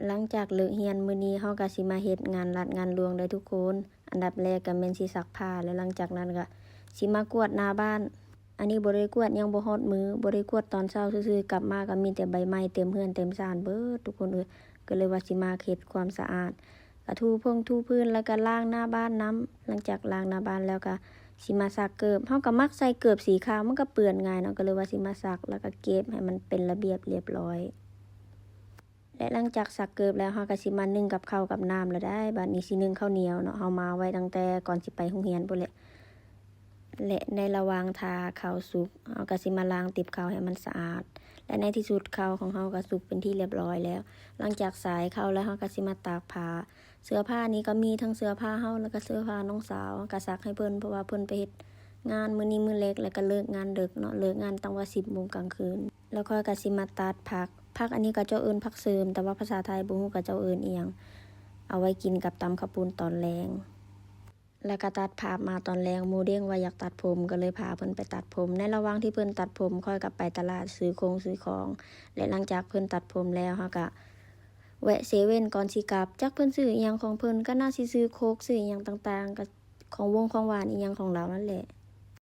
หลังจากเลิกเรียนมื้อนี้เฮาก็สิมาเฮ็ดงานรัฐงานหลวงเด้อทุกคน อันดับแรกก็แม่นสิซักผ้าแล้วหลังจากนั้นก็สิมากวาดหน้าบ้าน อันนี้บ่ได้กวาดยังบ่ฮอดมื้อบ่ได้กวาดตอนเช้าซื่อๆกลับมาก็มีแต่ใบไม้เต็มเรือนเต็มศาลเบิดทุกคนเอ้ยก็เลยว่าสิมาเฮ็ดความสะอาดก็ถูพื้นแล้วก็ล้างหน้าบ้านน้ำหลังจากล้างหน้าบ้านแล้วก็สิมาซักเกิบเฮาก็มักใส่เกิบสีขาวมันก็เปื้อนง่ายเนาะก็เลยว่าสิมาซักแล้วก็เก็บให้มันเป็นระเบียบเรียบร้อยและหลังจากซักเกิบแล้วเฮาก็สิมานึ่งกับข้าวกับน้ำแล้วได้บัดนี้สินึ่งข้าวเหนียวเนาะเฮามาไว้ตั้งแต่ก่อนสิไปโรงเรียนพุ่นแหละและในระหว่างทาข้าวสุกเฮาก็สิมาล้างติบข้าวให้มันสะอาดและในที่สุดข้าวของเฮาก็สุกเป็นที่เรียบร้อยแล้วหลังจากสายข้าวแล้วเฮาก็สิมาตากผ้าเสื้อผ้านี้ก็มีทั้งเสื้อผ้าเฮาแล้วก็เสื้อผ้าน้องสาวก็ซักให้เพิ่นเพราะว่าเพิ่นไปเฮ็ดงานมื้อนี้มื้อเล็กแล้วก็เลิกงานดึกเนาะเลิกงานตั้งว่า 10:00 นกลางคืนแล้วค่อยก็สิมาตัดผักอันนี้ก็เจ้าเอิ้นผักเสริมแต่ว่าภาษาไทยบ่ฮู้ก็เจ้าเอิ้นอีหยังเอาไว้กินกับตำข้าวปุ้นตอนแลงแล้วก็ตัดภาพมาตอนแลงหมู่เด้งว่าอยากตัดผมก็เลยพาเพิ่นไปตัดผมในระหว่างที่เพิ่นตัดผมค่อยก็ไปตลาดซื้อของและหลังจากเพิ่นตัดผมแล้วเฮาก็แวะเซเว่นก่อนสิกลับจักเพิ่นซื้ออิหยังของเพิ่นก็น่าสิซื้อโค้กซื้ออิหยังต่างๆก็ของวงของหวานอิหยังของเรานั่นแหละ